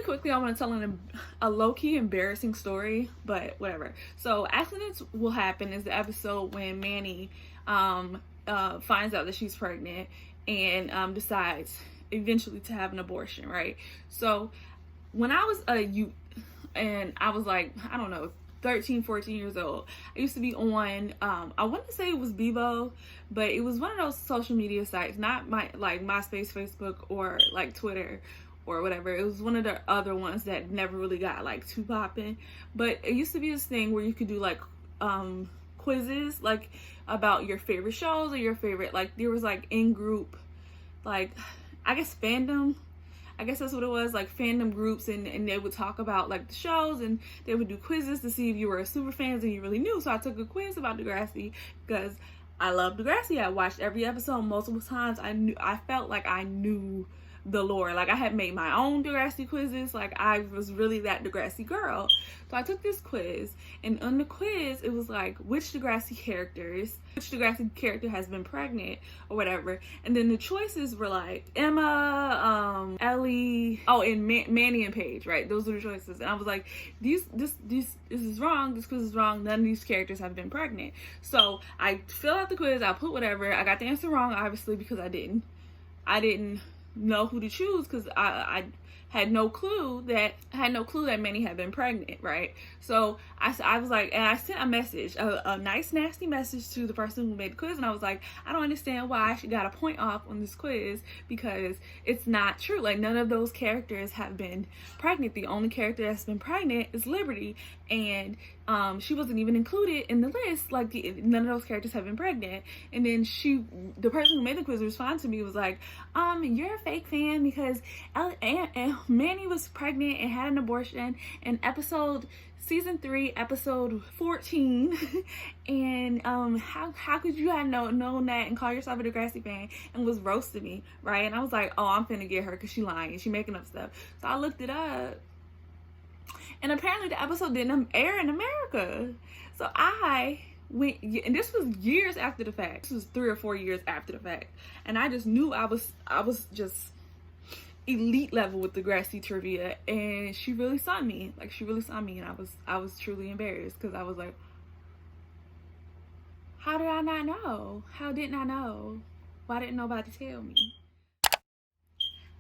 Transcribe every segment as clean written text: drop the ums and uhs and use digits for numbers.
quickly, I want to tell a low-key embarrassing story, but whatever. So Accidents Will Happen is the episode when Manny finds out that she's pregnant and decides eventually to have an abortion, right? So when I was a youth and I was like, I don't know, 13, 14 years old, I used to be on, I want to say it was Bebo, but it was one of those social media sites, not like MySpace, Facebook, or like Twitter or whatever. It was one of the other ones that never really got like too popping. But it used to be this thing where you could do like quizzes like about your favorite shows or your favorite, like there was like in-group, like I guess fandom, I guess that's what it was, like fandom groups, and they would talk about like the shows, and they would do quizzes to see if you were a super fan and you really knew. So I took a quiz about Degrassi because I love Degrassi. I watched every episode multiple times. I felt like I knew the lore. Like I had made my own Degrassi quizzes. Like I was really that Degrassi girl. So I took this quiz, and on the quiz it was like which Degrassi character has been pregnant or whatever, and then the choices were like Emma, Ellie, and Manny and Paige, right? Those were the choices, and I was like, this is wrong. This quiz is wrong. None of these characters have been pregnant. So I filled out the quiz. I put whatever. I got the answer wrong, obviously, because I didn't know who to choose, because I had no clue that Manny had been pregnant, right? So I was like, and I sent a message, a nice nasty message to the person who made the quiz, and I was like, I don't understand why she got a point off on this quiz, because it's not true. Like none of those characters have been pregnant. The only character that's been pregnant is Liberty, and she wasn't even included in the list. Like none of those characters have been pregnant. And then the person who made the quiz responded to me, was like, you're a fake fan because Manny was pregnant and had an abortion in season 3, episode 14, and how could you have known that and call yourself a Degrassi fan, and was roasting me, right? And I was like, oh, I'm finna get her because she lying, she making up stuff. So I looked it up, and apparently the episode didn't air in America. So I went, and this was years after the fact. This was 3 or 4 years after the fact, and I just knew I was just elite level with Degrassi trivia, and she really saw me. Like she really saw me, and I was truly embarrassed, because I was like, how did I not know? How didn't I know? Why didn't nobody tell me?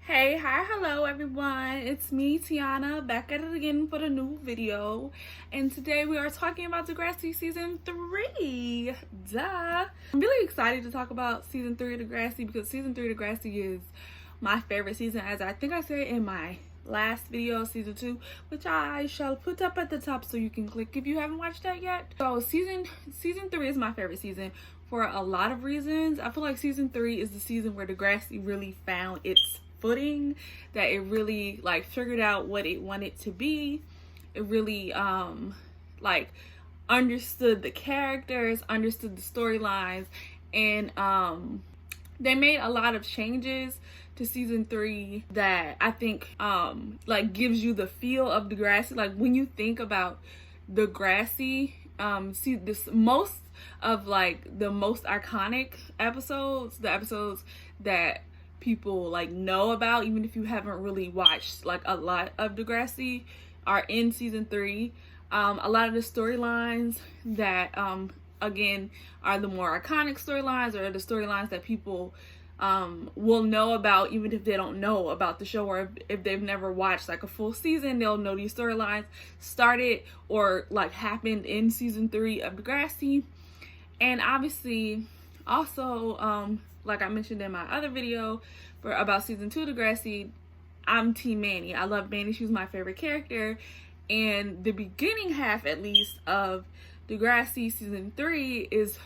Hey, hi, hello everyone, it's me, Tiana, back at it again for the new video, and today we are talking about Degrassi season 3. Duh. I'm really excited to talk about season 3 of Degrassi, because season 3 of Degrassi is my favorite season, as I think I said in my last video, season 2, which I shall put up at the top so you can click if you haven't watched that yet. So season 3 is my favorite season for a lot of reasons. I feel like season 3 is the season where Degrassi really found its footing, that it really like figured out what it wanted to be. It really like understood the characters, understood the storylines, and they made a lot of changes to season 3 that I think like gives you the feel of Degrassi. Like when you think about Degrassi, see this, most of like the most iconic episodes, the episodes that people like know about, even if you haven't really watched like a lot of Degrassi, are in season 3. A lot of the storylines that again are the more iconic storylines, or the storylines that people will know about even if they don't know about the show, or if they've never watched like a full season, they'll know these storylines started or like happened in season 3 of Degrassi. And obviously also like I mentioned in my other video about season 2 of Degrassi, I'm team Manny. I love Manny. She was my favorite character, and the beginning half at least of Degrassi season 3 is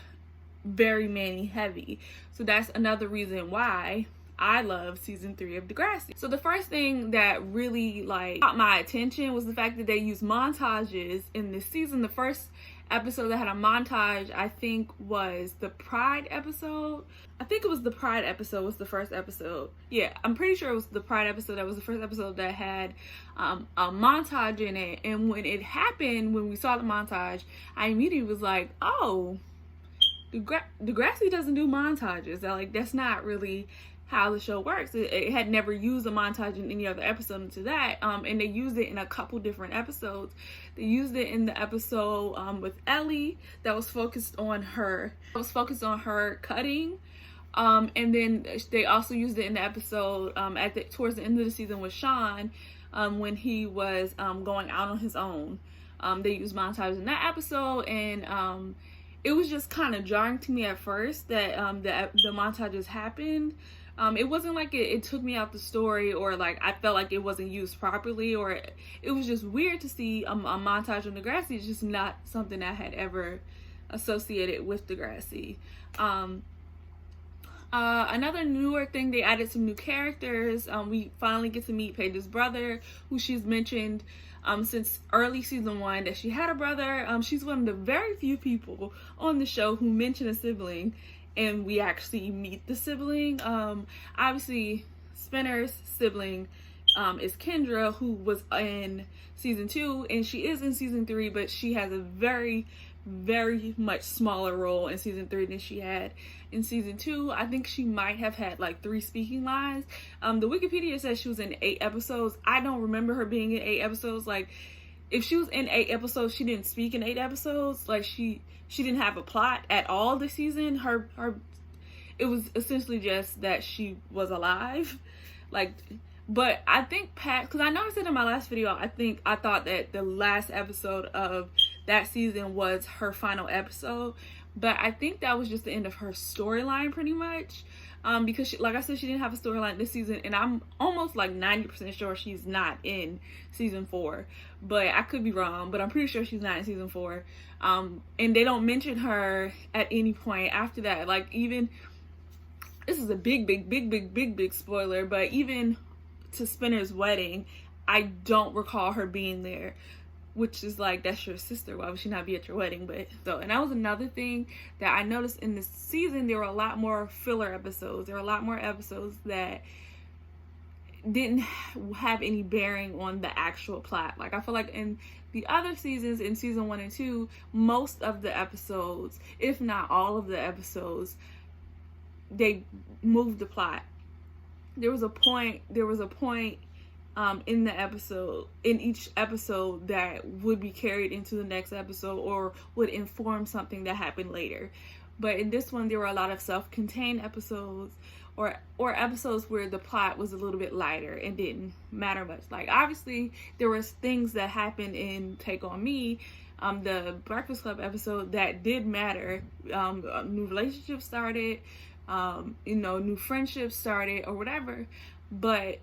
very Manny heavy. So that's another reason why I love season 3 of Degrassi. So the first thing that really like caught my attention was the fact that they used montages in this season. The first episode that had a montage, I think, was the Pride episode. I think it was the Pride episode was the first episode. Yeah, I'm pretty sure it was the Pride episode that was the first episode that had a montage in it. And when it happened, when we saw the montage, I immediately was like, oh, Degrassi doesn't do montages. Like that's not really how the show works. It had never used a montage in any other episode into that, and they used it in a couple different episodes. They used it in the episode with Ellie that was focused on her cutting, and then they also used it in the episode towards the end of the season with Sean, when he was going out on his own. They used montages in that episode, and it was just kind of jarring to me at first that the montages happened. It wasn't like it took me out the story, or like I felt like it wasn't used properly, or it was just weird to see a montage on Degrassi. It's just not something I had ever associated with Degrassi. Another newer thing, they added some new characters. We finally get to meet Paige's brother, who she's mentioned since early season 1 that she had a brother. She's one of the very few people on the show who mention a sibling, and we actually meet the sibling. Obviously, Spinner's sibling is Kendra, who was in season 2, and she is in season 3, but she has a very, very much smaller role in season 3 than she had in season 2. I think she might have had like 3 speaking lines. The Wikipedia says she was in 8 episodes. I don't remember her being in 8 episodes. Like, if she was in 8 episodes, she didn't speak in 8 episodes. Like, she didn't have a plot at all this season. It was essentially just that she was alive. Like, but I think because I know I said in my last video, I thought that the last episode of that season was her final episode, but I think that was just the end of her storyline pretty much, because she, like I said, she didn't have a storyline this season, and I'm almost like 90% sure she's not in season 4, but I could be wrong, but I'm pretty sure she's not in season 4. And they don't mention her at any point after that. Like, even, this is a big spoiler, but even to Spinner's wedding, I don't recall her being there, which is like, that's your sister, why would she not be at your wedding? But so, and that was another thing that I noticed in this season. There were a lot more filler episodes. There were a lot more episodes that didn't have any bearing on the actual plot. Like, I feel like in the other seasons, in season 1 and 2, most of the episodes, if not all of the episodes, they moved the plot. There was a point in each episode that would be carried into the next episode, or would inform something that happened later. But in this one, there were a lot of self-contained episodes, or episodes where the plot was a little bit lighter and didn't matter much. Like, obviously, there was things that happened in Take On Me, the Breakfast Club episode, that did matter. New relationships started, new friendships started, or whatever. But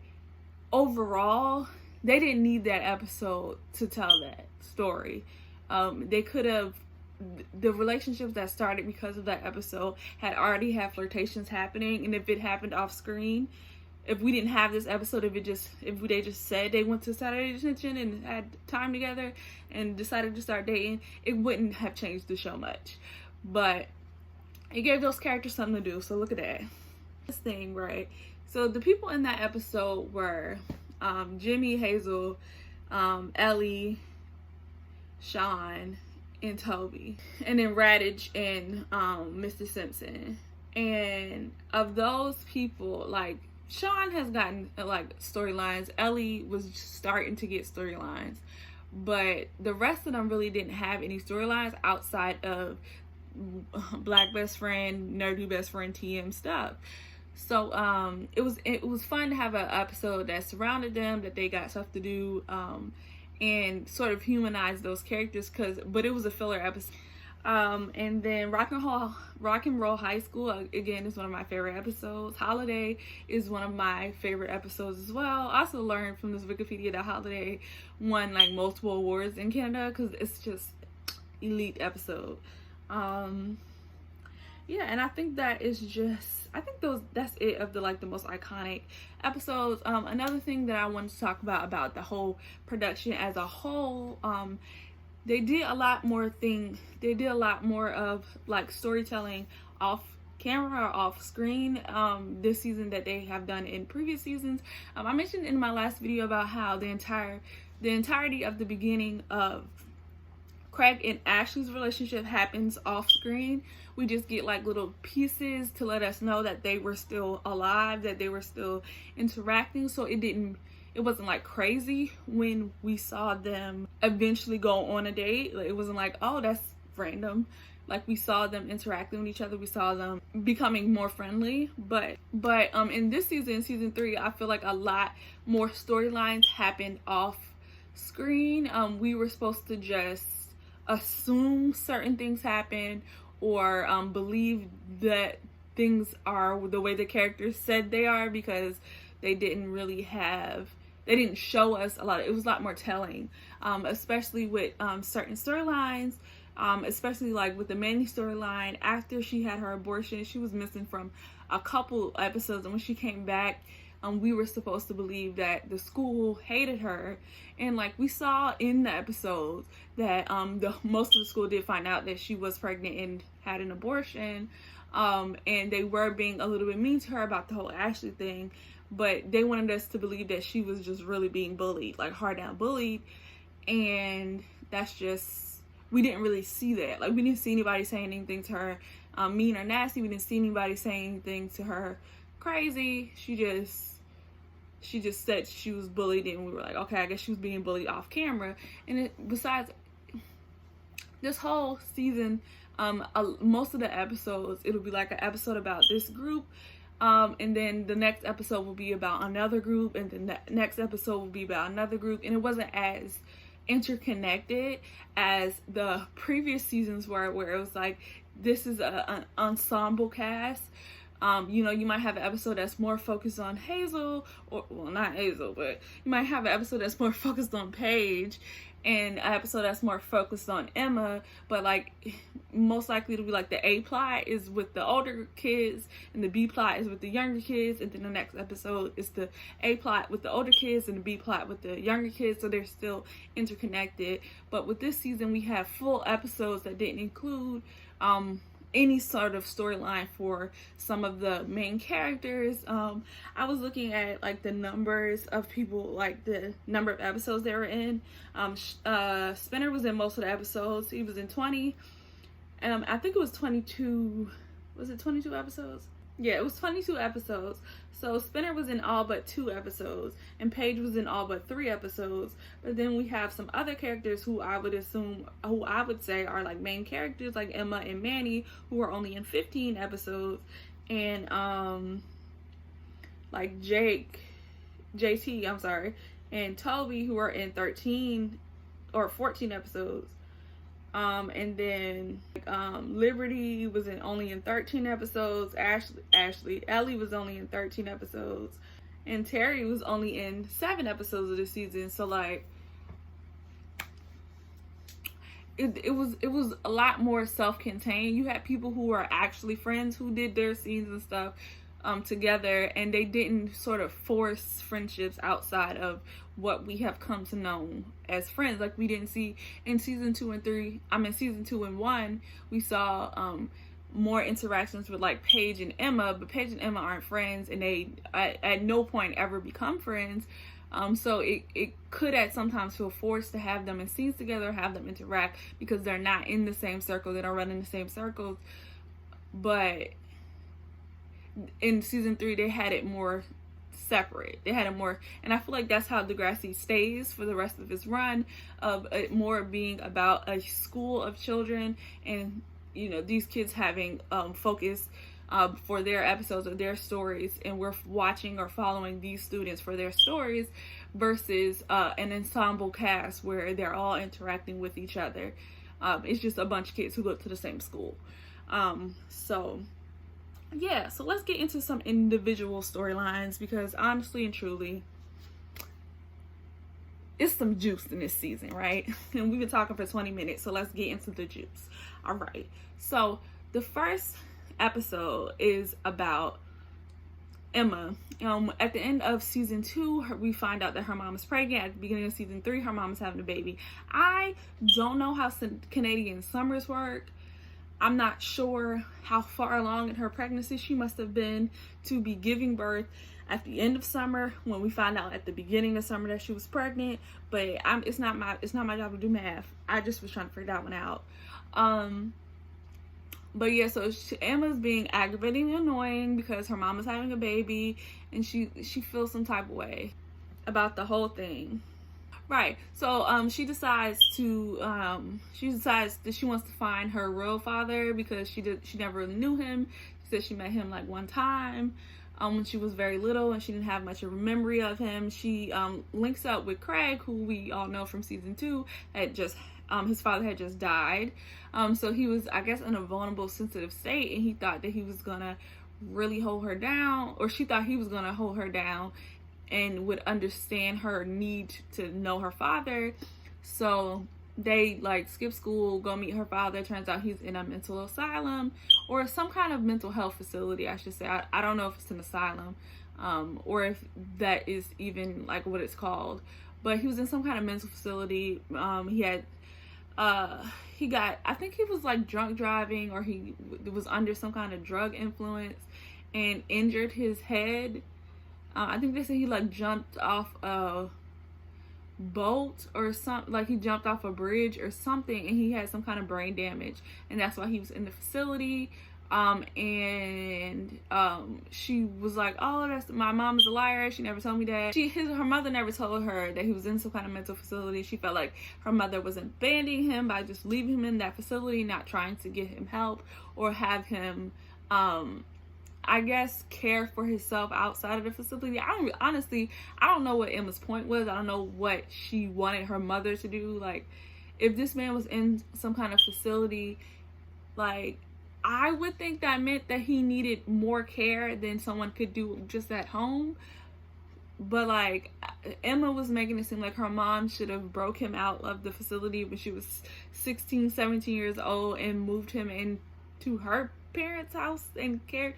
overall, they didn't need that episode to tell that story. They could have, the relationships that started because of that episode had already had flirtations happening, and if it happened off screen, if we didn't have this episode, if they just said they went to Saturday Detention and had time together and decided to start dating, it wouldn't have changed the show much. But it gave those characters something to do. So look at that. This thing, right? So the people in that episode were Jimmy, Hazel, Ellie, Sean, and Toby, and then Raditch and Mr. Simpson. And of those people, like, Sean has gotten like storylines. Ellie was starting to get storylines, but the rest of them really didn't have any storylines outside of Black best friend, nerdy best friend, TM stuff. So it was fun to have an episode that surrounded them, that they got stuff to do, and sort of humanize those characters, but it was a filler episode. And then Rock and Roll High School, again, is one of my favorite episodes. Holiday is one of my favorite episodes as well. I also learned from this Wikipedia that Holiday won like multiple awards in Canada, because it's just elite episode. Yeah, and I think that is just, that's it of the most iconic episodes. Another thing that I wanted to talk about the whole production as a whole, they did a lot more of like storytelling off camera or off screen this season that they have done in previous seasons. I mentioned in my last video about how the entirety of the beginning of Craig and Ashley's relationship happens off screen, We just get like little pieces to let us know that they were still alive, that they were still interacting. So it wasn't like crazy when we saw them eventually go on a date. Like, it wasn't like, oh, that's random. Like, we saw them interacting with each other. We saw them becoming more friendly. But in this season, season 3, I feel like a lot more storylines happened off screen. We were supposed to just assume certain things happen, or believe that things are the way the characters said they are, because they didn't show us a lot. It was a lot more telling, especially with certain storylines. Especially like with the Manny storyline. After she had her abortion, she was missing from a couple episodes, and when she came back, we were supposed to believe that the school hated her. And like we saw in the episodes that most of the school did find out that she was pregnant and had an abortion, and they were being a little bit mean to her about the whole Ashley thing, but they wanted us to believe that she was just really being bullied, like hard down bullied. And that's just, we didn't really see that. Like, we didn't see anybody saying anything to her mean or nasty. We didn't see anybody saying anything to her crazy. She just said she was bullied, and we were like, okay, I guess she was being bullied off camera. And besides, this whole season, most of the episodes, it'll be like an episode about this group, and then the next episode will be about another group, and then the next episode will be about another group. And it wasn't as interconnected as the previous seasons were, where it was like, this is an ensemble cast. You might have an episode that's more focused on Hazel, or, well, not Hazel, but you might have an episode that's more focused on Paige, and an episode that's more focused on Emma. But like, most likely to be like, the A plot is with the older kids, and the B plot is with the younger kids, and then the next episode is the A plot with the older kids, and the B plot with the younger kids. So they're still interconnected. But with this season, we have full episodes that didn't include any sort of storyline for some of the main characters. I was looking at like the numbers of people, like the number of episodes they were in. Spinner was in most of the episodes. He was in 20. I think it was 22. Was it 22 episodes? Yeah, it was 22 episodes. So Spinner was in all but 2 episodes, and Paige was in all but 3 episodes. But then we have some other characters who I would say are like main characters, like Emma and Manny, who are only in 15 episodes, and like JT, and Toby, who are in 13 or 14 episodes. And then Liberty was only in 13 episodes. Ellie was only in 13 episodes, and Terry was only in 7 episodes of the season. So like, it was a lot more self-contained. You had people who are actually friends who did their scenes and stuff together, and they didn't sort of force friendships outside of what we have come to know as friends. Like, we didn't see in season 2 and 1, we saw more interactions with like Paige and Emma, but Paige and Emma aren't friends, and they at no point ever become friends. So it could at sometimes feel forced to have them in scenes together, have them interact, because they're not in the same circle, they don't run in the same circles. But in season 3, they had it more separate. They had it more, and I feel like that's how Degrassi stays for the rest of its run, of it more being about a school of children, and these kids having focus for their episodes or their stories, and we're watching or following these students for their stories, versus an ensemble cast where they're all interacting with each other. It's just a bunch of kids who go to the same school. So let's get into some individual storylines, because honestly and truly, it's some juice in this season, right? And we've been talking for 20 minutes, so let's get into the juice. All right, so the first episode is about Emma. At the end of season 2, we find out that her mom is pregnant. At the beginning of season 3, her mom is having a baby. I don't know how Canadian summers work. I'm not sure how far along in her pregnancy she must have been to be giving birth at the end of summer, when we find out at the beginning of summer that she was pregnant. But it's not my job to do math. I just was trying to figure that one out. But yeah, so Emma's being aggravating and annoying because her mom is having a baby, and she feels some type of way about the whole thing. Right. So she decides that she wants to find her real father because she never really knew him. She said she met him like one time when she was very little, and she didn't have much of a memory of him. She links up with Craig, who we all know from season 2 had just his father had just died. So he was, I guess, in a vulnerable, sensitive state, and he thought that he was gonna really hold her down, or she thought he was gonna hold her down and would understand her need to know her father. So they like skip school, go meet her father. Turns out he's in a mental asylum, or some kind of mental health facility, I should say. I don't know if it's an asylum or if that is even like what it's called, but he was in some kind of mental facility. He got, I think he was like drunk driving, or he was under some kind of drug influence and injured his head. I think they said he like jumped off a boat or something, like he jumped off a bridge or something, and he had some kind of brain damage, and that's why he was in the facility. She was like, "Oh, that's my mom is a liar. She never told me that." Her mother never told her that he was in some kind of mental facility. She felt like her mother was abandoning him by just leaving him in that facility, not trying to get him help or have him, I guess, care for himself outside of the facility. I don't know what Emma's point was. I don't know what she wanted her mother to do. Like, if this man was in some kind of facility, like, I would think that meant that he needed more care than someone could do just at home. But like, Emma was making it seem like her mom should have broke him out of the facility when she was 16, 17 years old and moved him into her parents' house and cared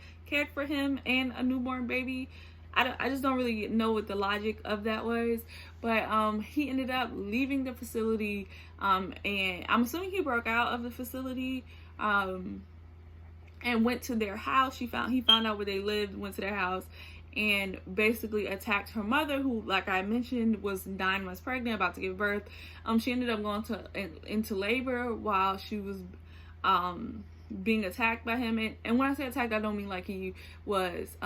for him and a newborn baby. I just don't really know what the logic of that was. But he ended up leaving the facility, and I'm assuming he broke out of the facility and went to their house. He found out where they lived, went to their house, and basically attacked her mother, who, like I mentioned, was 9 months pregnant, about to give birth. She ended up going into labor while she was being attacked by him. And when I say attacked, I don't mean like he was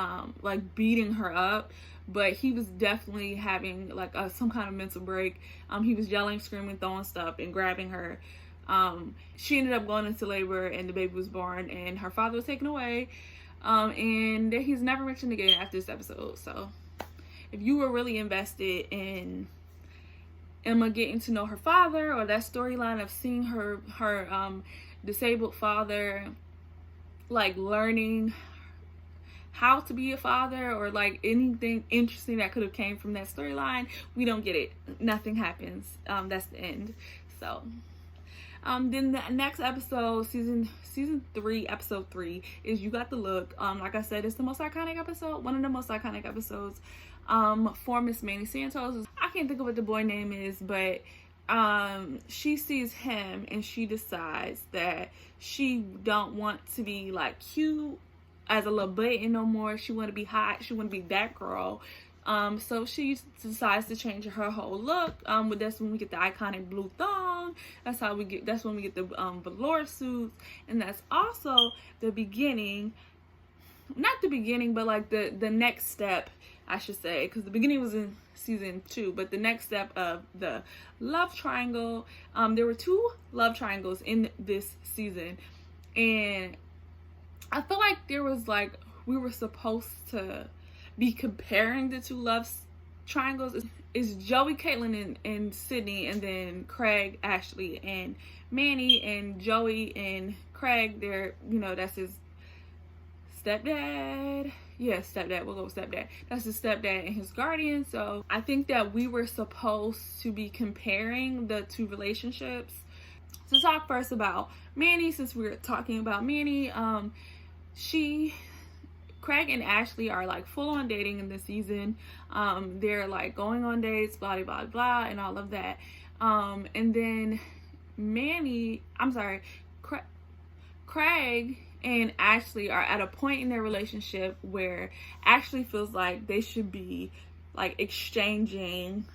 like beating her up, but he was definitely having like some kind of mental break. He was yelling, screaming, throwing stuff, and grabbing her. She ended up going into labor, and the baby was born, and her father was taken away. And he's never mentioned again after this episode. So if you were really invested in Emma getting to know her father, or that storyline of seeing her disabled father, like learning how to be a father, or like anything interesting that could have came from that storyline, we don't get it. Nothing happens. That's the end. So then the next episode, season 3, episode 3, is You Got the Look. Like I said, it's the most iconic episode, one of the most iconic episodes for Miss Manny Santos. I can't think of what the boy name is, but she sees him and she decides that she don't want to be like cute as a little button no more. She want to be hot. She want to be that girl. So she decides to change her whole look. But that's when we get the iconic blue thong. That's when we get the velour suits, and that's also the beginning. Not the beginning, but like the next step, I should say, because the beginning was in season 2, but the next step of the love triangle. There were 2 love triangles in this season, and I feel like there was like, we were supposed to be comparing the 2 love triangles. Is Joey, Caitlin, and Sydney, and then Craig, Ashley, and Manny. And Joey and Craig, they're, that's his stepdad. Yeah, stepdad. We'll go with stepdad. That's his stepdad and his guardian. So I think that we were supposed to be comparing the 2 relationships. To talk first about Manny, since we were talking about Manny, Craig and Ashley are like full on dating in this season. They're like going on dates, blah, blah, blah, and all of that. And then Craig and Ashley are at a point in their relationship where Ashley feels like they should be like exchanging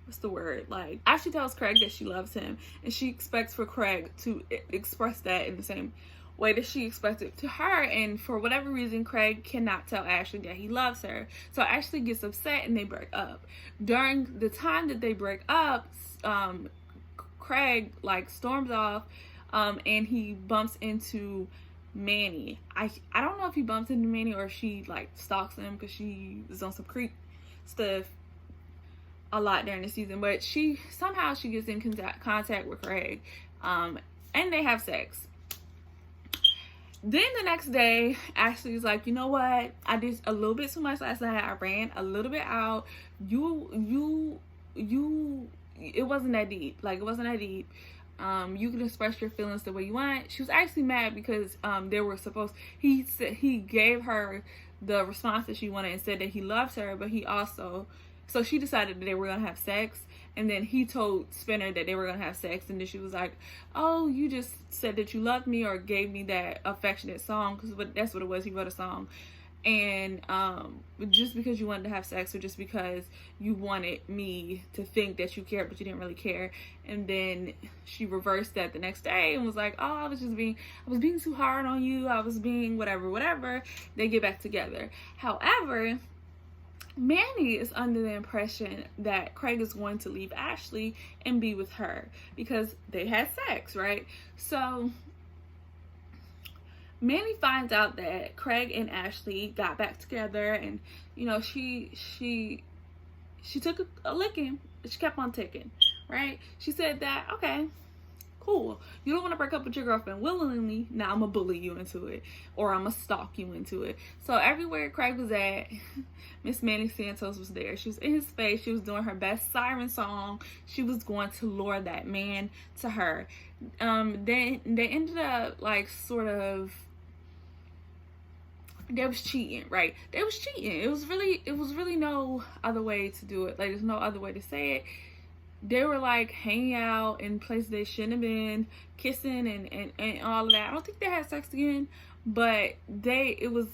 what's the word? Like, Ashley tells Craig that she loves him, and she expects for Craig to express that in the same way that she expects it to her. And for whatever reason, Craig cannot tell Ashley that he loves her. So Ashley gets upset and they break up. During the time that they break up, Craig like storms off, and he bumps into Manny. I don't know if he bumps into Manny or she like stalks him, because she is on some creep stuff a lot during the season, but somehow she gets in contact with Craig, and they have sex. Then the next day, Ashley's like, you know what? I did a little bit too much last night. I ran a little bit out. It wasn't that deep. Like, it wasn't that deep. You can express your feelings the way you want. She was actually mad because he gave her the response that she wanted and said that he loves her, but so she decided that they were gonna have sex, and then he told Spinner that they were gonna have sex, and then she was like, oh, you just said that you loved me or gave me that affectionate song, because that's what it was. He wrote a song, and just because you wanted to have sex, or just because you wanted me to think that you cared but you didn't really care. And then she reversed that the next day and was like, oh, I was being too hard on you, I was being whatever. They get back together. However, Manny is under the impression that Craig is going to leave Ashley and be with her because they had sex, right? So Manny finds out that Craig and Ashley got back together, and you know, she took a licking, but she kept on ticking, right? She said that, okay, cool, you don't want to break up with your girlfriend willingly, now I'm gonna bully you into it, or I'm gonna stalk you into it. So everywhere Craig was at, Miss Manny Santos was there. She was in his face. She was doing her best siren song. She was going to lure that man to her. They ended up like they was cheating, right? They was cheating. It was really no other way to do it. Like, there's no other way to say it. They were like hanging out in places they shouldn't have been, kissing and all of that. I don't think they had sex again, but they was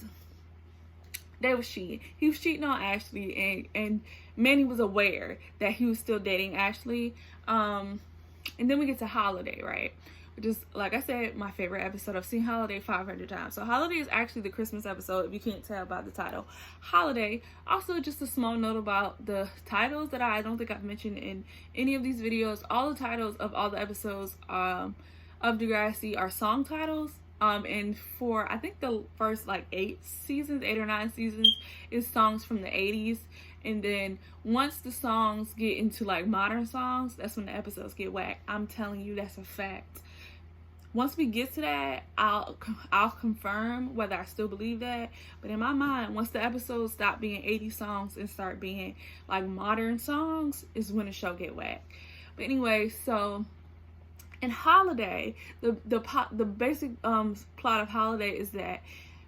cheating. He was cheating on Ashley, and Manny was aware that he was still dating Ashley. And then we get to Holiday, right? Which is, like I said, my favorite episode. I've seen Holiday 500 times. So Holiday is actually the Christmas episode, if you can't tell by the title. Holiday. Also, just a small note about the titles that I don't think I've mentioned in any of these videos. All the titles of all the episodes of Degrassi are song titles. And for, I think the first like 8 or 9 seasons is songs from the 80s. And then once the songs get into like modern songs, that's when the episodes get whacked. I'm telling you, that's a fact. Once we get to that, I'll confirm whether I still believe that. But in my mind, once the episodes stop being 80 songs and start being like modern songs, is when the show get whacked. But anyway, so in Holiday, the basic plot of Holiday is that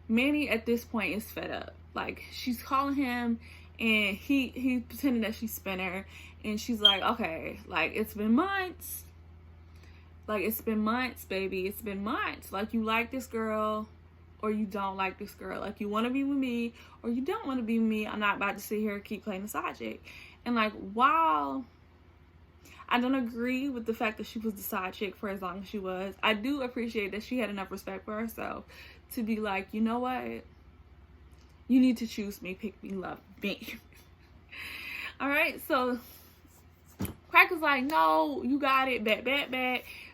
Manny at this point is fed up. Like, she's calling him, and he pretending that she's Spinner, and she's like, okay, like, it's been months. Like, it's been months, baby. It's been months. Like, you like this girl or you don't like this girl. Like, you want to be with me or you don't want to be with me. I'm not about to sit here and keep playing the side chick. And, like, while I don't agree with the fact that she was the side chick for as long as she was, I do appreciate that she had enough respect for herself to be like, you know what? You need to choose me, pick me, love me. All right, so Craig was like, no, you got it, bet.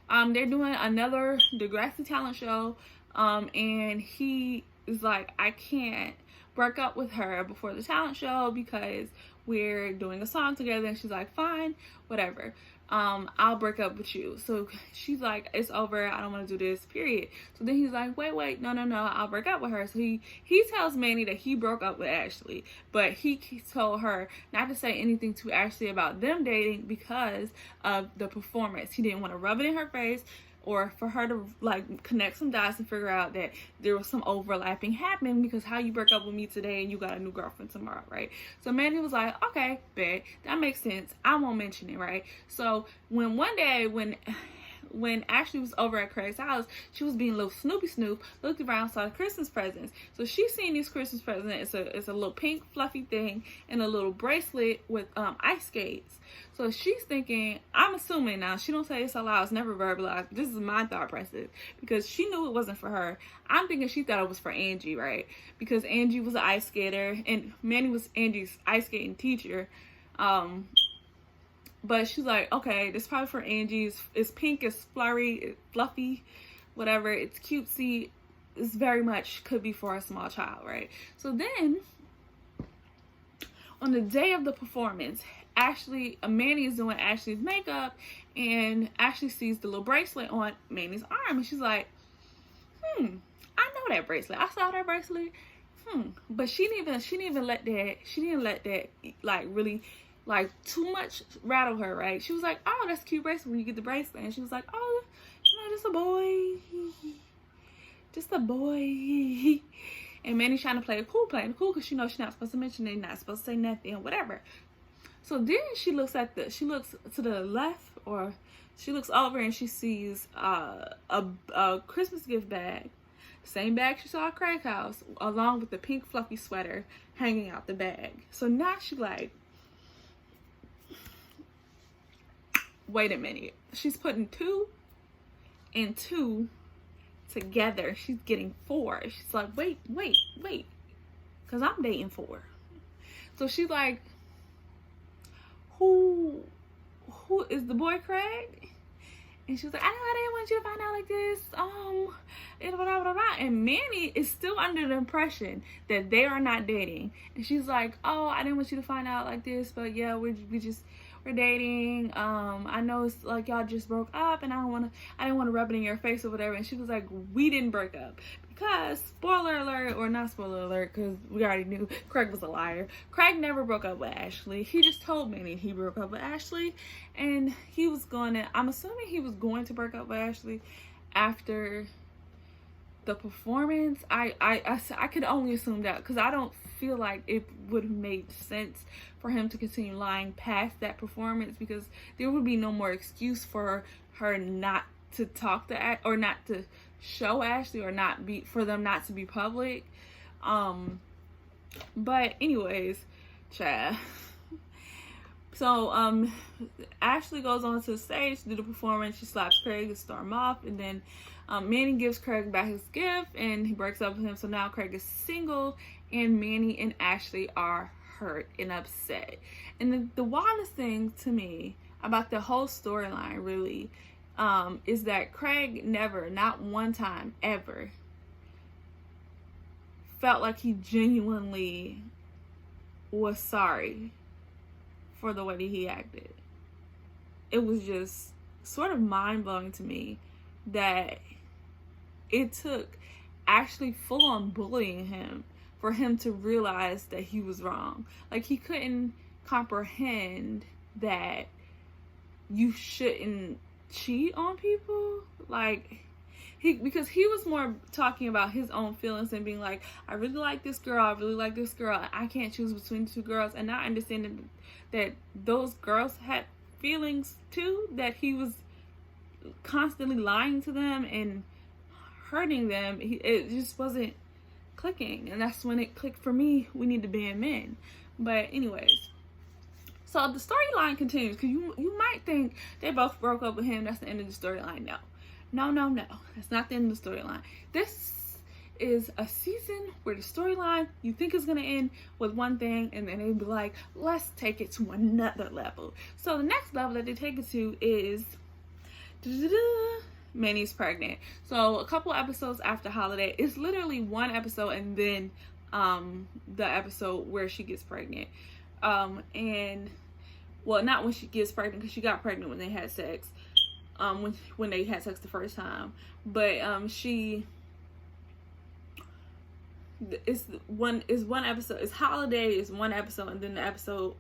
They're doing another Degrassi talent show, and he is like, I can't break up with her before the talent show because we're doing a song together. And she's like, fine, whatever. I'll break up with you. So she's like, it's over. I don't want to do this, period. So then he's like, wait, no, I'll break up with her. So he tells Manny that he broke up with Ashley, but he told her not to say anything to Ashley about them dating because of the performance. He didn't want to rub it in her face, or for her to like connect some dots and figure out that there was some overlapping happening, because how you break up with me today and you got a new girlfriend tomorrow, right? So Manny was like, okay, bet, that makes sense. I won't mention it, right? So when one day when when Ashley was over at Craig's house, she was being a little Snoopy Snoop, looked around, saw the Christmas presents. So she's seen these Christmas presents. It's a little pink fluffy thing and a little bracelet with ice skates. So she's thinking, I'm assuming now, she don't say this out loud, it's never verbalized, but this is my thought process, because she knew it wasn't for her. I'm thinking she thought it was for Angie, right? Because Angie was an ice skater and Manny was Angie's ice skating teacher. But she's like, okay, this is probably for Angie. It's pink, it's flurry, it's fluffy, whatever. It's cutesy. It's very much could be for a small child, right? So then, on the day of the performance, Manny is doing Ashley's makeup, and Ashley sees the little bracelet on Manny's arm, and she's like, I know that bracelet. I saw that bracelet. But she didn't let that like really like too much rattle her, right? She was like, oh, that's a cute bracelet when you get the bracelet. And she was like, oh, just a boy. Just a boy. And Manny's trying to play it cool, because she knows she's not supposed to mention it, not supposed to say nothing, whatever. So then she looks to the left, or she looks over and she sees a Christmas gift bag. Same bag she saw at Craig's house, along with the pink fluffy sweater hanging out the bag. So now she's like, wait a minute. She's putting 2 and 2 together. She's getting 4. She's like, wait. Because I'm dating 4. So she's like, who is the boy Craig? And she was like, I didn't want you to find out like this. And Manny is still under the impression that they are not dating. And she's like, oh, I didn't want you to find out like this, but yeah, we're dating. I know it's like y'all just broke up, and I didn't want to rub it in your face or whatever. And she was like, we didn't break up. Because, spoiler alert, or not spoiler alert, because we already knew Craig was a liar. Craig never broke up with Ashley. He just told Manny he broke up with Ashley. And I'm assuming he was going to break up with Ashley after the performance. I could only assume that, because I don't feel like it would have made sense for him to continue lying past that performance, because there would be no more excuse for her not to talk to or not to show Ashley, or for them not to be public. But anyways, child. So Ashley goes on to the stage to do the performance. She slaps Craig to storm off, and then Manny gives Craig back his gift, and he breaks up with him. So now Craig is single, and Manny and Ashley are hurt and upset. And the wildest thing to me about the whole storyline really is that Craig never, not one time ever, felt like he genuinely was sorry for the way that he acted. It was just sort of mind-blowing to me that it took actually full-on bullying him for him to realize that he was wrong. Like, he couldn't comprehend that you shouldn't cheat on people. Like, because he was more talking about his own feelings and being like, I really like this girl, I can't choose between 2 girls, and not understanding that those girls had feelings too, that he was constantly lying to them and hurting them. It just wasn't clicking, and that's when it clicked for me. We need to ban men. But anyways, so the storyline continues, because you might think they both broke up with him, that's the end of the storyline. No, that's not the end of the storyline. This is a season where the storyline you think is going to end with one thing, and then they'd be like, let's take it to another level. So the next level that they take it to is Manny's pregnant. So a couple episodes after Holiday, it's literally one episode and then the episode where she gets pregnant. And well, not when she gets pregnant, because she got pregnant when they had sex. When they had sex the first time, but it's one episode. It's Holiday is one episode, and then the episode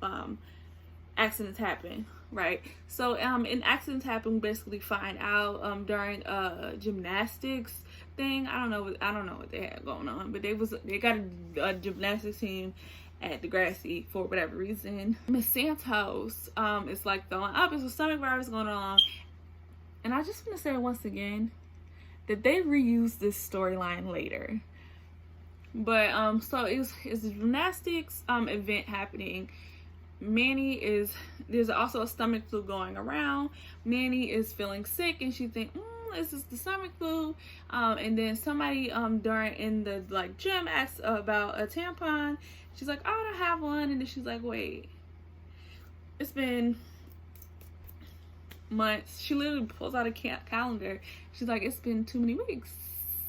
Accidents Happen, right? So in Accidents Happen, we basically find out during a gymnastics thing. I don't know what they had going on, but they got a gymnastics team at Degrassi for whatever reason. Miss Santos is like throwing up. It's a stomach virus going on. And I just want to say once again that they reused this storyline later. But so it's a gymnastics event happening. There's also a stomach flu going around. Manny is feeling sick and she thinks, is this the stomach flu? And then somebody in the like gym asks about a tampon. She's like, oh, I don't have one. And then she's like, wait, it's been months. She literally pulls out a calendar. She's like, it's been too many weeks.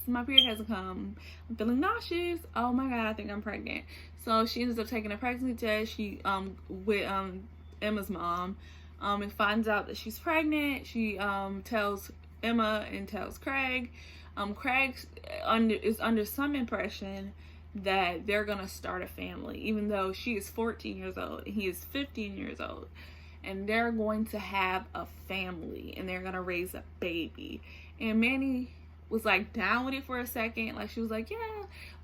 My period hasn't come. I'm feeling nauseous. Oh my god, I think I'm pregnant. So she ends up taking a pregnancy test. She with Emma's mom and finds out that she's pregnant. She tells Emma and tells Craig. Craig is under some impression that they're gonna start a family, even though she is 14 years old and he is 15 years old, and they're going to have a family and they're gonna raise a baby. And Manny was like down with it for a second. Like she was like, yeah,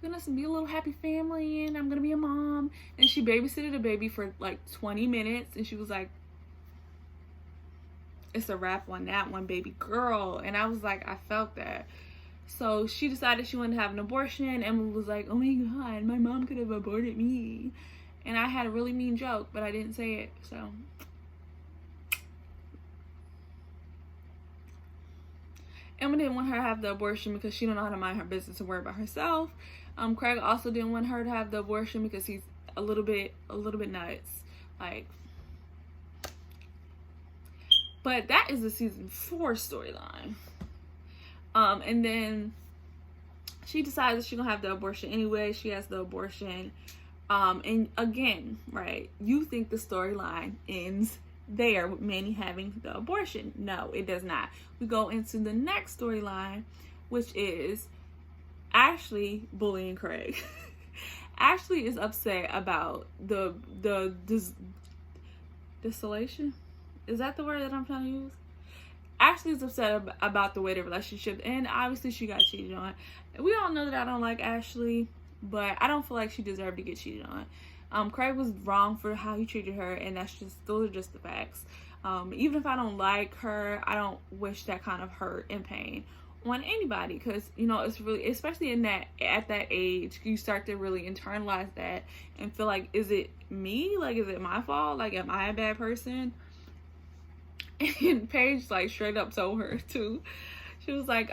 we're gonna be a little happy family and I'm gonna be a mom. And she babysitted a baby for like 20 minutes and she was like, it's a wrap on that one, baby girl. And I was like, I felt that. So she decided she wanted to have an abortion. Emma was like, oh my god, my mom could have aborted me. And I had a really mean joke, but I didn't say it. So Emma didn't want her to have the abortion because she don't know how to mind her business and worry about herself. Craig also didn't want her to have the abortion because he's a little bit nuts. Like, but that is the season 4 storyline. And then she decides that she's gonna have the abortion anyway. She has the abortion. And again, right, you think the storyline ends there with Manny having the abortion. No, it does not. We go into the next storyline, which is Ashley bullying Craig. Ashley is upset about the desolation. Is that the word that I'm trying to use? Ashley is upset about the way the relationship, and obviously she got cheated on. We all know that I don't like Ashley, but I don't feel like she deserved to get cheated on. Craig was wrong for how he treated her, and those are just the facts. Even if I don't like her, I don't wish that kind of hurt and pain on anybody, because you know, it's really, especially at that age, you start to really internalize that and feel like, is it me? Like, is it my fault? Like, am I a bad person? And Paige like straight up told her too. She was like,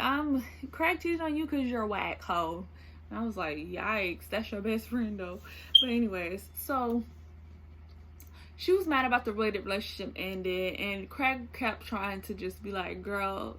Craig cheated on you because you're a whack hoe. And I was like, yikes, that's your best friend though. But anyways, so she was mad about the way the relationship ended, and Craig kept trying to just be like, girl,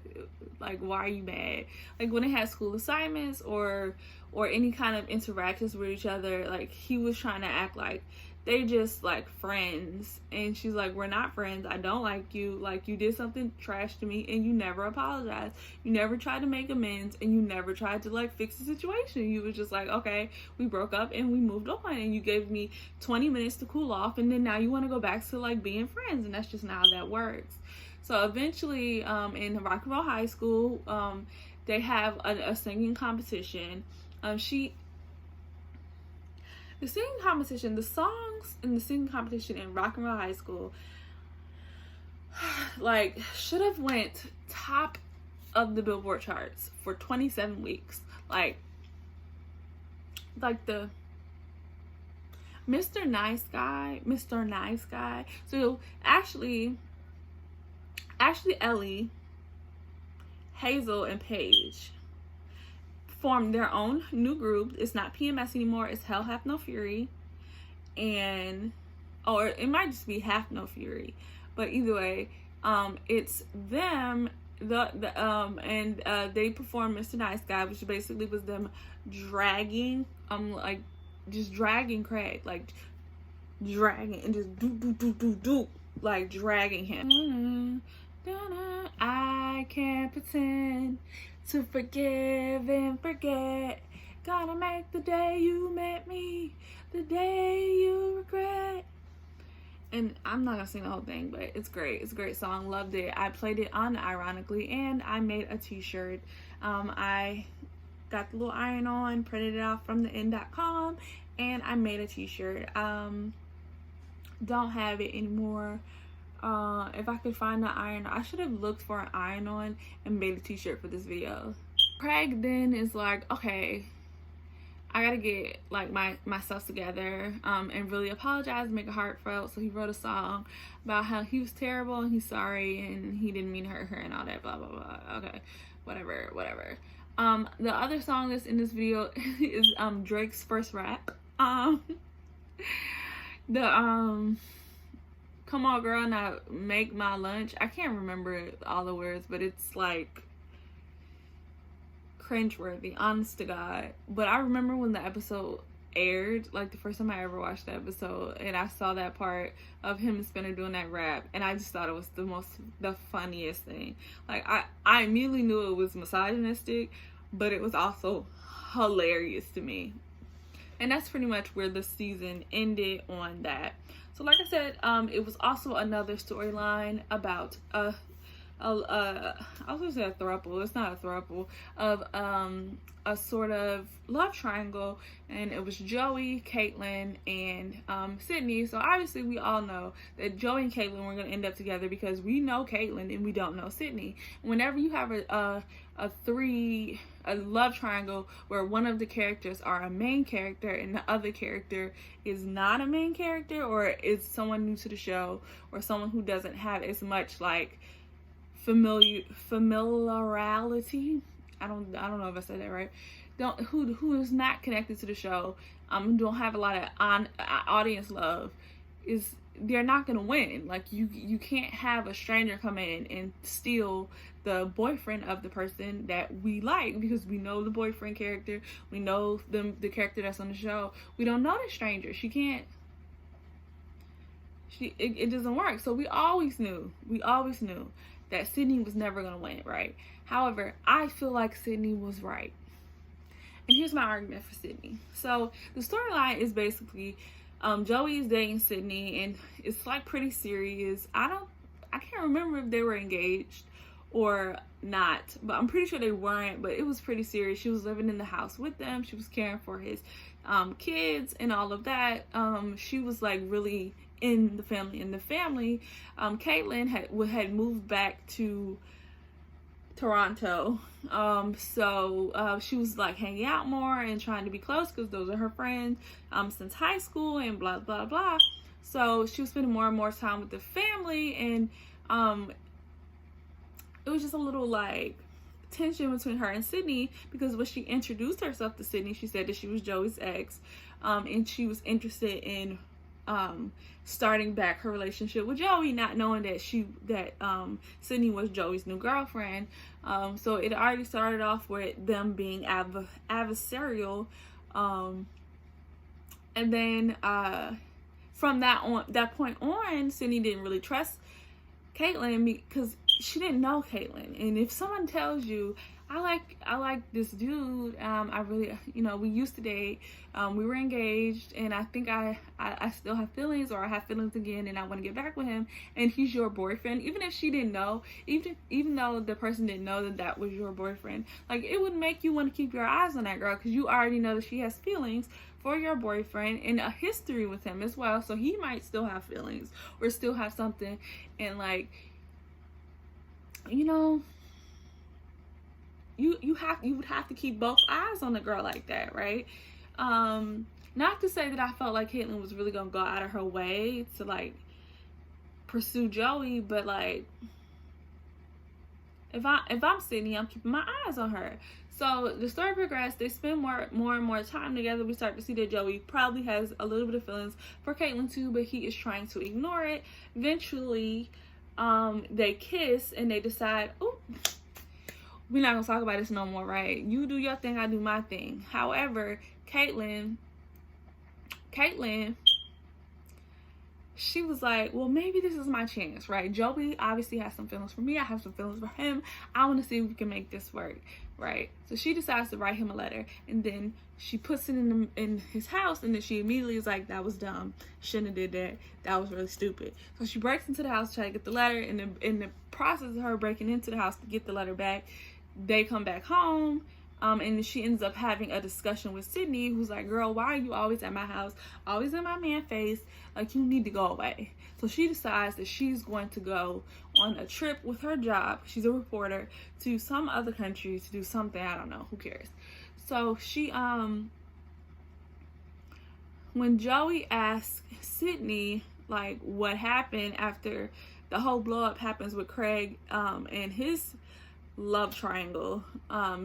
like, why are you mad? Like, when they had school assignments or any kind of interactions with each other, like, he was trying to act like they just like friends. And she's like, we're not friends. I don't like you. Like, you did something trash to me and you never apologized. You never tried to make amends, and you never tried to like fix the situation. You was just like, okay, we broke up and we moved on, and you gave me 20 minutes to cool off, and then now you want to go back to like being friends, and that's just not how that works. So eventually in Rock and Roll High School, they have a singing competition. The singing competition, the songs in the singing competition in Rock and Roll High School, like, should have went top of the Billboard charts for 27 weeks. Like the Mr. Nice Guy. So Ashley, Ellie, Hazel, and Paige formed their own new group. It's not PMS anymore. It's Hell Hath No Fury, or it might just be Hath No Fury. But either way, it's them. They performed Mr. Nice Guy, which basically was them dragging, just dragging Craig, like dragging and just do, like dragging him. I can't pretend to forgive and forget. Gonna make the day you met me the day you regret. And I'm not gonna sing the whole thing, but it's great. It's a great song. Loved it. I played it on Ironically, and I made a t-shirt. I got the little iron on, printed it out from the end.com, and I made a t-shirt. Don't have it anymore. if I could find the iron. I should have looked for an iron on and made a t-shirt for this video. Craig then is like, okay, I gotta get like myself together and really apologize, make it heartfelt. So he wrote a song about how he was terrible and he's sorry and he didn't mean to hurt her and all that, blah blah blah. Okay, whatever. The other song that's in this video is Drake's first rap. Come on girl, now make my lunch. I can't remember all the words, but it's like cringeworthy, honest to God. But I remember when the episode aired, like the first time I ever watched the episode, and I saw that part of him and Spinner doing that rap, and I just thought it was the funniest thing. Like I immediately knew it was misogynistic, but it was also hilarious to me. And that's pretty much where the season ended on that. So like I said, it was also another storyline about I was gonna say a throuple. It's not a throuple, of a sort of love triangle, and it was Joey, Caitlyn, and Sydney. So obviously we all know that Joey and Caitlyn were gonna end up together because we know Caitlyn and we don't know Sydney. Whenever you have a love triangle where one of the characters are a main character and the other character is not a main character, or is someone new to the show, or someone who doesn't have as much like familiarity, I don't know if I said that right, who is not connected to the show, don't have a lot of audience love, they're not gonna win. Like you can't have a stranger come in and steal the boyfriend of the person that we like, because we know the boyfriend character, we know the character that's on the show. We don't know the stranger. It doesn't work. So we always knew that Sydney was never gonna win, right? However, I feel like Sydney was right. And here's my argument for Sydney. So the storyline is basically Joey is dating Sydney, and it's like pretty serious. I can't remember if they were engaged or not, but I'm pretty sure they weren't, but it was pretty serious. She was living in the house with them. She was caring for his kids and all of that. She was like really in the family. Caitlyn had moved back to Toronto, so she was like hanging out more and trying to be close because those are her friends since high school and blah blah blah. So she was spending more and more time with the family, and it was just a little like tension between her and Sydney, because when she introduced herself to Sydney, she said that she was Joey's ex, and she was interested in starting back her relationship with Joey, not knowing that Sydney was Joey's new girlfriend. So it already started off with them being adversarial, and then from that point on, Sydney didn't really trust Caitlyn because she didn't know Caitlyn. And if someone tells you, I like this dude, I really, we used to date, we were engaged, and I think I still have feelings, or I have feelings again, and I want to get back with him, and he's your boyfriend, even if she didn't know, even though the person didn't know that was your boyfriend, like, it would make you want to keep your eyes on that girl, because you already know that she has feelings for your boyfriend and a history with him as well, so he might still have feelings or still have something, and like, you would have to keep both eyes on the girl like that, right? Not to say that I felt like Caitlyn was really gonna go out of her way to like pursue Joey, but like if I'm Sydney, I'm keeping my eyes on her. So the story progressed. They spend more and more time together. We start to see that Joey probably has a little bit of feelings for Caitlyn too, but he is trying to ignore it. Eventually, they kiss and they decide, oh, we're not gonna talk about this no more, right? You do your thing, I do my thing. However, Caitlyn, she was like, well, maybe this is my chance, right? Joey obviously has some feelings for me. I have some feelings for him. I want to see if we can make this work, right? So she decides to write him a letter, and then she puts it in his house, and then she immediately is like, that was dumb. Shouldn't have did that. That was really stupid. So she breaks into the house to try to get the letter, and in the process of her breaking into the house to get the letter back, they come back home. And she ends up having a discussion with Sydney, who's like, girl, why are you always at my house, always in my man face? Like, you need to go away. So she decides that she's going to go on a trip with her job, she's a reporter, to some other country to do something, I don't know, who cares. So she, when Joey asks Sydney, like, what happened after the whole blow up happens with Craig and his love triangle,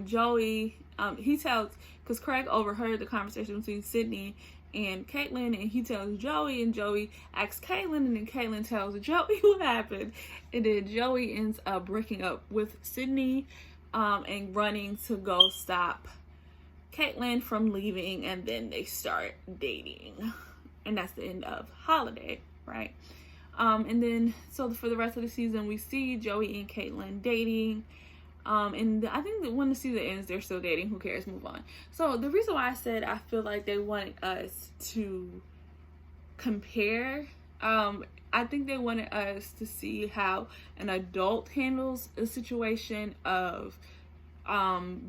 Joey, he tells, because Craig overheard the conversation between Sydney and Caitlin, and he tells Joey, and Joey asks Caitlin, and then Caitlin tells Joey what happened, and then Joey ends up breaking up with Sydney and running to go stop Caitlin from leaving, and then they start dating, and that's the end of Holiday, right? And then so for the rest of the season, we see Joey and Caitlin dating. And I think that when the season ends, they're still dating. Who cares? Move on. So the reason why I said I feel like they wanted us to compare, I think they wanted us to see how an adult handles a situation of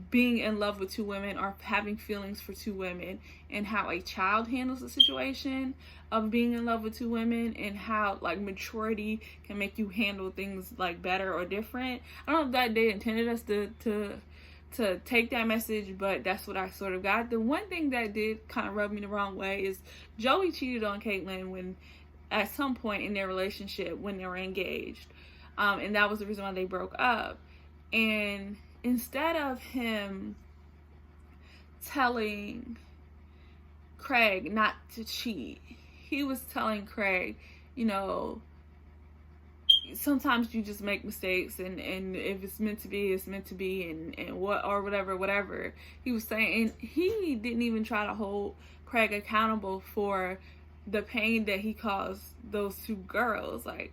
being in love with two women or having feelings for two women, and how a child handles the situation of being in love with two women, and how like maturity can make you handle things like better or different. I don't know if that they intended us to take that message, but that's what I sort of got. The one thing that did kind of rub me the wrong way is Joey cheated on Caitlin when at some point in their relationship when they were engaged, and that was the reason why they broke up. And instead of him telling Craig not to cheat, he was telling Craig, you know, sometimes you just make mistakes, and if it's meant to be, it's meant to be, and what, or whatever he was saying. And he didn't even try to hold Craig accountable for the pain that he caused those two girls. Like,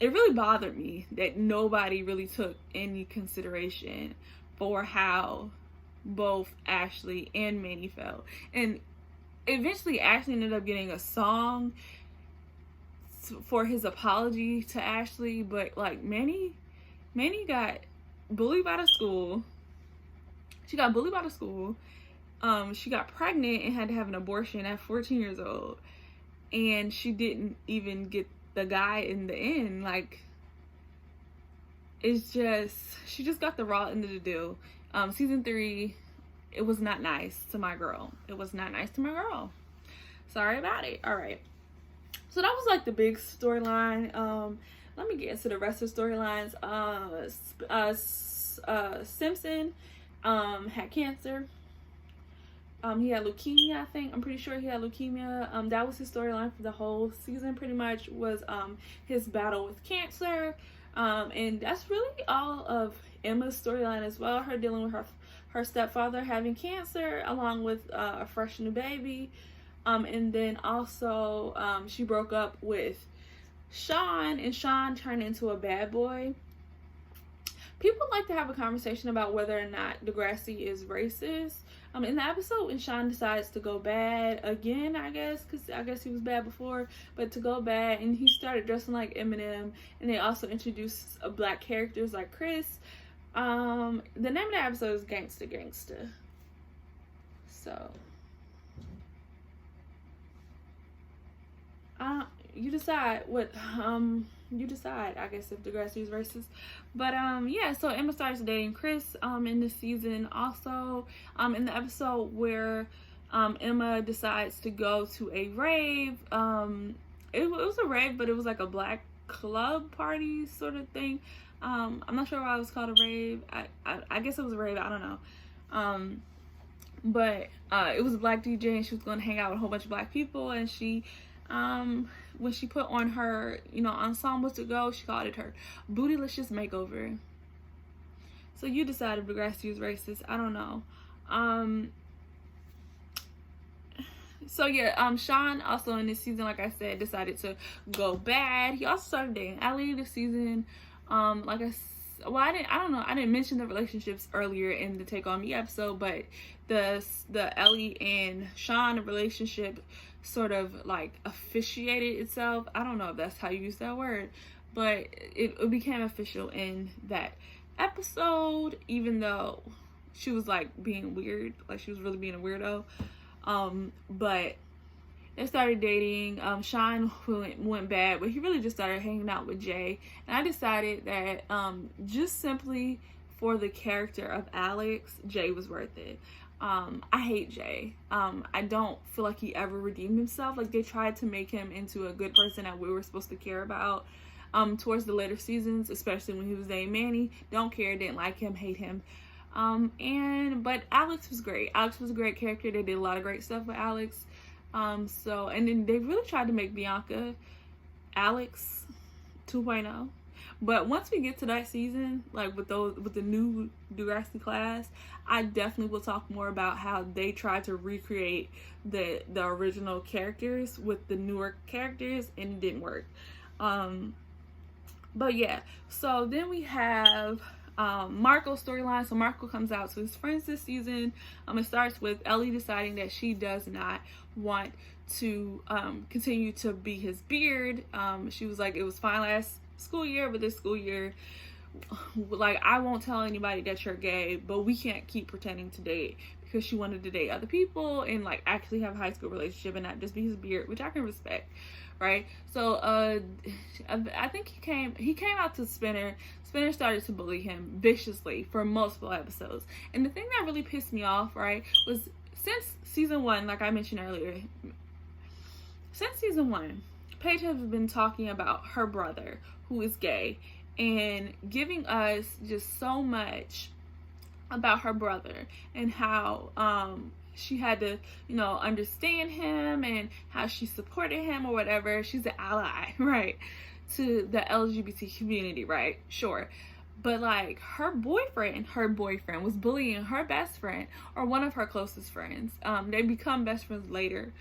it really bothered me that nobody really took any consideration for how both Ashley and Manny felt. And eventually Ashley ended up getting a song for his apology to Ashley, but like Manny got bullied by the school. She got bullied by the school. She got pregnant and had to have an abortion at 14 years old. And she didn't even get the guy in the end. Like, it's just, she just got the raw end of the deal. Season 3, it was not nice to my girl. It was not nice to my girl. Sorry about it. All right. So that was like the big storyline. Let me get into the rest of the storylines. Simpson had cancer. He had leukemia, I think. I'm pretty sure he had leukemia. That was his storyline for the whole season, pretty much, was his battle with cancer. And that's really all of Emma's storyline as well. Her dealing with her stepfather having cancer, along with a fresh new baby. And then also she broke up with Sean, and Sean turned into a bad boy. People like to have a conversation about whether or not Degrassi is racist. In the episode when Sean decides to go bad again, I guess, because I guess he was bad before, but to go bad, and he started dressing like Eminem, and they also introduced black characters like Chris. The name of the episode is Gangsta. So, you decide what, you decide, I guess, if Degrassi is racist. But yeah, so Emma starts dating Chris in this season. Also, in the episode where Emma decides to go to a rave, it was a rave, but it was like a black club party sort of thing. I'm not sure why it was called a rave. I guess it was a rave, I don't know. But it was a black DJ, and she was going to hang out with a whole bunch of black people, and she when she put on her, ensemble to go, she called it her Bootylicious Makeover. So you decide if Degrassi is racist. I don't know. So yeah, Sean also in this season, like I said, decided to go bad. He also started dating Ellie this season. I didn't mention the relationships earlier in the Take On Me episode, but the Ellie and Sean relationship sort of like officiated itself. I don't know if that's how you use that word, but it became official in that episode, even though she was like being weird, like she was really being a weirdo. But they started dating. Shine went bad, but he really just started hanging out with Jay. And I decided that just simply for the character of Alex, Jay was worth it. I hate Jay. I don't feel like he ever redeemed himself. Like, they tried to make him into a good person that we were supposed to care about towards the later seasons, especially when he was dating Manny. Don't care, didn't like him, hate him. But Alex was great. Alex was a great character. They did a lot of great stuff with Alex. And then they really tried to make Bianca Alex 2.0. But once we get to that season, like with the new Degrassi class, I definitely will talk more about how they tried to recreate the original characters with the newer characters, and it didn't work. But yeah, so then we have Marco's storyline. So Marco comes out to his friends this season. It starts with Ellie deciding that she does not want to continue to be his beard. She was like, it was fine last school year, but this school year, like, I won't tell anybody that you're gay, but we can't keep pretending to date, because she wanted to date other people and like actually have a high school relationship and not just be his beard, which I can respect, right? So I think he came out to Spinner. Spinner started to bully him viciously for multiple episodes. And the thing that really pissed me off, right, was since season 1, like I mentioned earlier, since season 1, Paige has been talking about her brother, who is gay, and giving us just so much about her brother and how she had to, understand him and how she supported him or whatever. She's an ally, right, to the LGBT community, right? Sure. But like, her boyfriend was bullying her best friend, or one of her closest friends. They become best friends later.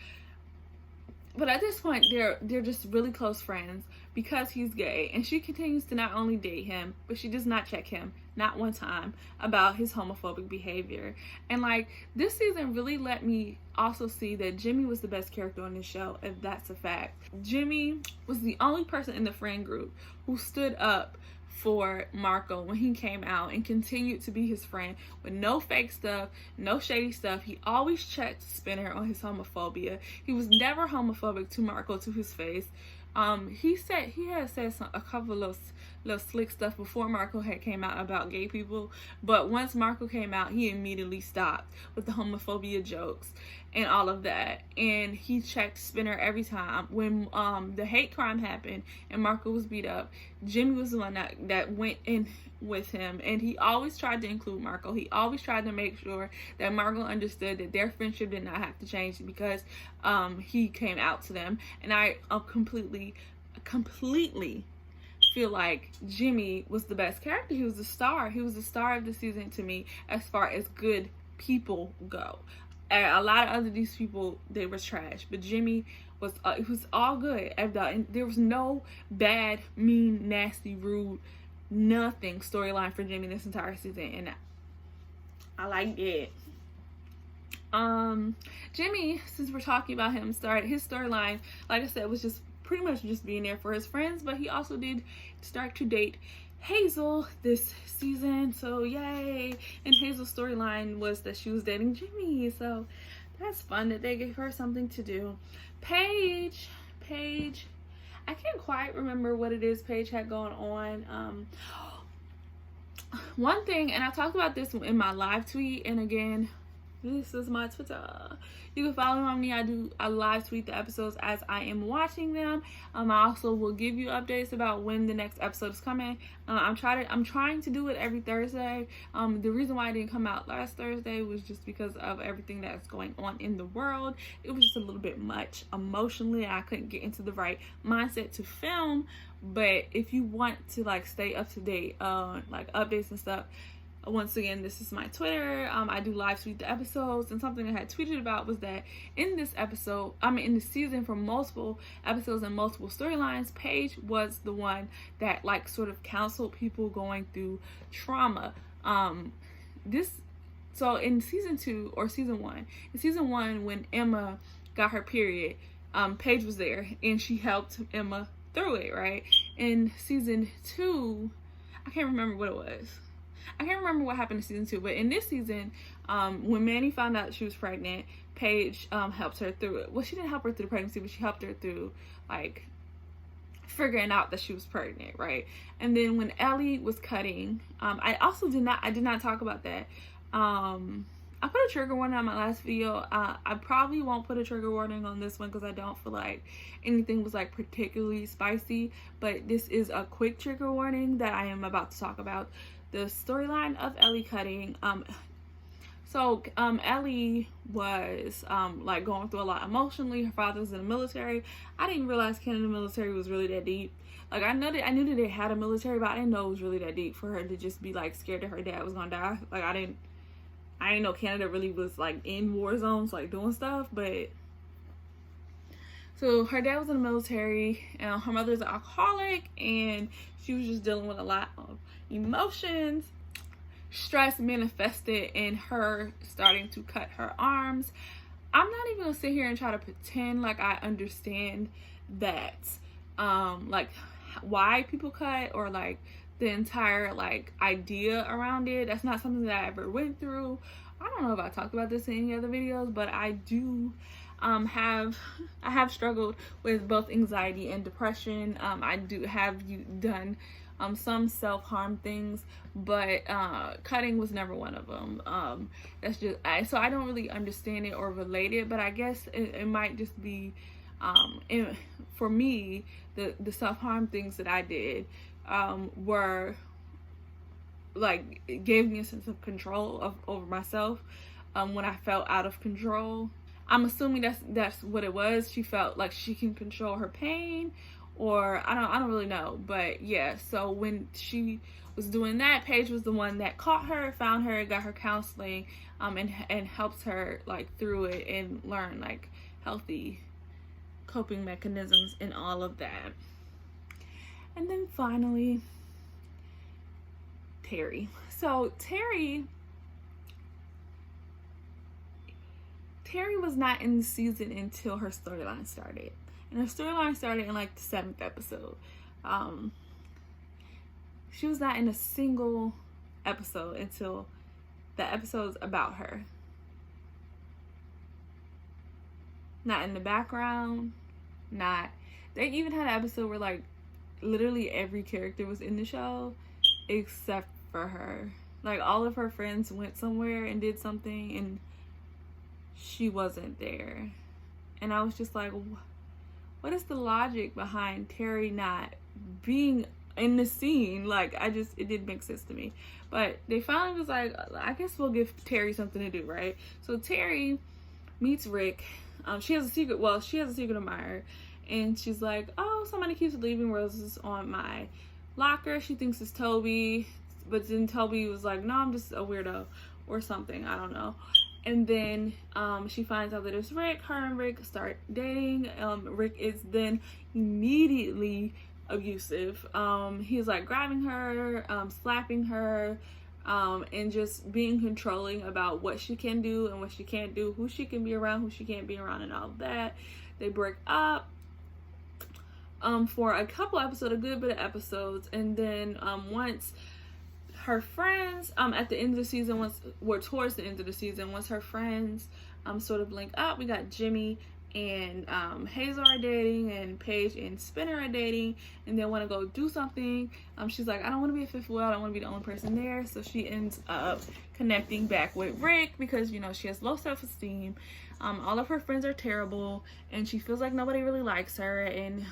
But at this point, they're just really close friends because he's gay. And she continues to not only date him, but she does not check him, not one time, about his homophobic behavior. And like, this season really let me also see that Jimmy was the best character on this show, if that's a fact. Jimmy was the only person in the friend group who stood up for Marco when he came out and continued to be his friend with no fake stuff, no shady stuff. He always checked Spinner on his homophobia. He was never homophobic to Marco to his face. He had said a couple of little slick stuff before Marco had came out about gay people, but once Marco came out, he immediately stopped with the homophobia jokes and all of that. And he checked Spinner every time. When the hate crime happened and Marco was beat up, Jimmy was the one that went in with him, and he always tried to include Marco. He always tried to make sure that Marco understood that their friendship did not have to change because he came out to them. And I completely feel like Jimmy was the best character. He was the star. He was the star of the season to me as far as good people go. And a lot of these people, they were trash, but Jimmy was it was all good. And there was no bad, mean, nasty, rude, nothing storyline for Jimmy this entire season, and I liked it. Jimmy, since we're talking about him, started his storyline, like I said, was just pretty much just being there for his friends, but he also did start to date Hazel this season, so yay. And Hazel's storyline was that she was dating Jimmy, so that's fun that they gave her something to do. Paige, I can't quite remember what it is Paige had going on. One thing, and I talked about this in my live tweet, and again, this is my Twitter. You can follow me on I live tweet the episodes as I am watching them. I also will give you updates about when the next episode is coming. I'm trying to do it every Thursday. The reason why I didn't come out last Thursday was just because of everything that's going on in the world. It was just a little bit much emotionally. I couldn't get into the right mindset to film. But if you want to like stay up to date on like updates and stuff, once again, this is my Twitter. I do live tweet the episodes, and something I had tweeted about was that in this episode, in the season, for multiple episodes and multiple storylines, Paige was the one that like sort of counseled people going through trauma. So in season 2 or season 1, when Emma got her period, Paige was there and she helped Emma through it, right? In season 2, I can't remember what it was. I can't remember what happened in season 2, but in this season, when Manny found out she was pregnant, Paige helped her through it. Well, she didn't help her through the pregnancy, but she helped her through like figuring out that she was pregnant, right? And then when Ellie was cutting, I did not talk about that. I put a trigger warning on my last video. I probably won't put a trigger warning on this one because I don't feel like anything was like particularly spicy, but this is a quick trigger warning that I am about to talk about. The storyline of Ellie cutting. So Ellie was like going through a lot emotionally. Her father was in the military. I didn't realize Canada military was really that deep. Like I knew that they had a military, but I didn't know it was really that deep for her to just be like scared that her dad was gonna die. Like I didn't know Canada really was like in war zones, like doing stuff. But so her dad was in the military, and her mother's an alcoholic, and she was just dealing with a lot of emotions. Stress manifested in her starting to cut her arms. I'm not even gonna sit here and try to pretend like I understand that, like why people cut or like the entire like idea around it. That's not something that I ever went through. I don't know if I talked about this in any other videos, but I do have struggled with both anxiety and depression. I do have done some self-harm things, but cutting was never one of them. That's just so I don't really understand it or relate it, but I guess it might just be for me the self-harm things that I did were like it gave me a sense of control over myself when I felt out of control. I'm assuming that's what it was. She felt like she can control her pain, or I don't really know. But yeah, so when she was doing that, Paige was the one that caught her, found her, got her counseling, and helped her like through it and learn like healthy coping mechanisms and all of that. And then finally, Terry. So Terry was not in the season until her storyline started. And her storyline started in like the 7th episode. She was not in a single episode until the episodes about her. Not in the background. They even had an episode where like literally every character was in the show except for her. Like all of her friends went somewhere and did something and she wasn't there. And I was just like, what is the logic behind Terry not being in the scene? Like it didn't make sense to me. But they finally was like, I guess we'll give Terry something to do, right? So Terry meets Rick. She has a secret admirer, and she's like, oh, somebody keeps leaving roses on my locker. She thinks it's Toby, but then Toby was like, no, I'm just a weirdo or something, I don't know. And then she finds out that it's Rick. Her and Rick start dating. Rick is then immediately abusive. He's like grabbing her, slapping her, and just being controlling about what she can do and what she can't do, who she can be around, who she can't be around, and all of that. They break up for a couple episodes, a good bit of episodes, and then once her friends at the end of the season, towards the end of the season, once her friends sort of link up, we got Jimmy and Hazel are dating, and Paige and Spinner are dating, and they want to go do something. She's like, I don't want to be a fifth wheel, I don't want to be the only person there. So she ends up connecting back with Rick because, you know, she has low self-esteem. All of her friends are terrible, and she feels like nobody really likes her, and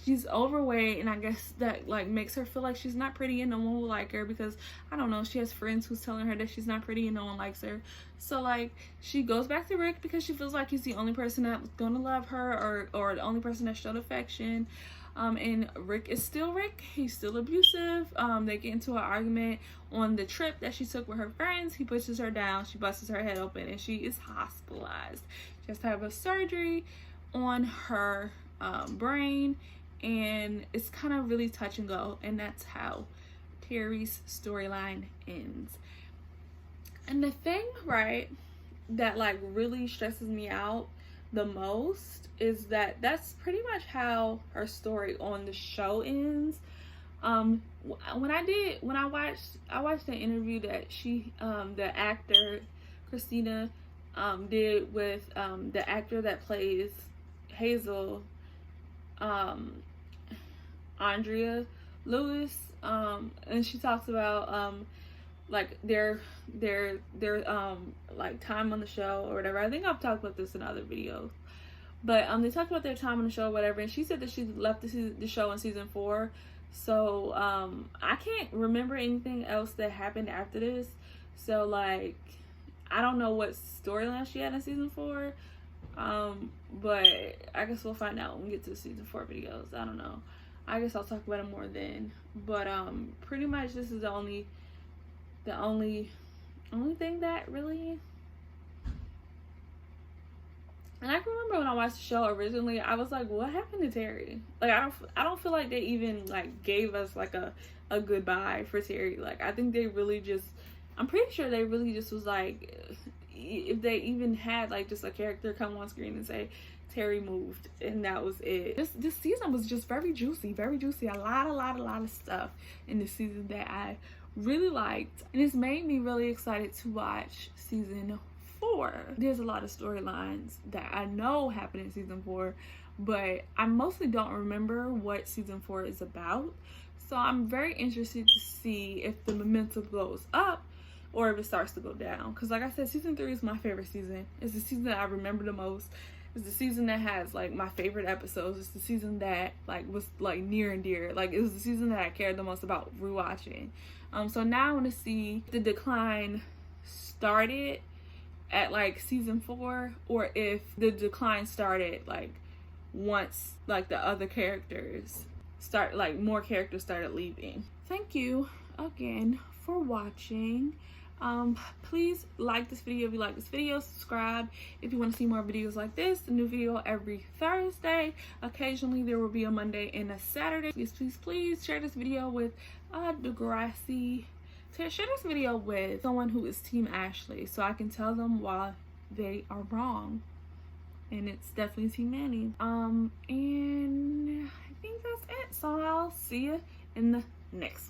she's overweight, and I guess that like makes her feel like she's not pretty and no one will like her because, I don't know, she has friends who's telling her that she's not pretty and no one likes her. So like she goes back to Rick because she feels like he's the only person that's gonna love her, or the only person that showed affection. And Rick is still Rick. He's still abusive. They get into an argument on the trip that she took with her friends. He pushes her down. She busts her head open, and she is hospitalized. She has to have a surgery on her brain, and it's kind of really touch and go. And that's how Terry's storyline ends. And the thing, right, that like really stresses me out the most is that that's pretty much how her story on the show ends. When I watched the interview that the actor Christina did with the actor that plays Hazel, Andrea Lewis, and she talks about like their like time on the show or whatever. I think I've talked about this in other videos, but they talked about their time on the show or whatever, and she said that she left the show in season 4. So I can't remember anything else that happened after this. So like I don't know what storyline she had in season 4. But I guess we'll find out when we get to the season 4 videos. I don't know. I guess I'll talk about it more then. But pretty much this is the only thing that really. And I can remember when I watched the show originally, I was like, what happened to Terry? Like I don't feel like they even like gave us like a goodbye for Terry. Like I think they really just, I'm pretty sure they really just was like, if they even had like just a character come on screen and say Terry moved, and that was it. This season was just very juicy. A lot of stuff in this season that I really liked, and it's made me really excited to watch season 4. There's a lot of storylines that I know happen in season 4, but I mostly don't remember what season 4 is about. So I'm very interested to see if the momentum goes up or if it starts to go down. Because like I said, season 3 is my favorite season. It's the season that I remember the most. It's the season that has like my favorite episodes. It's the season that like was like near and dear. Like it was the season that I cared the most about rewatching. So now I want to see the decline started at like season 4, or if the decline started like once like the other characters start, like more characters started leaving. Thank you again for watching. Please like this video if you like this video, subscribe if you want to see more videos like this. A new video every Thursday. Occasionally there will be a Monday and a Saturday. Please share this video with Degrassi. Share this video with someone who is Team Ashley, so I can tell them why they are wrong. And it's definitely Team Manny. And I think that's it. So I'll see you in the next one.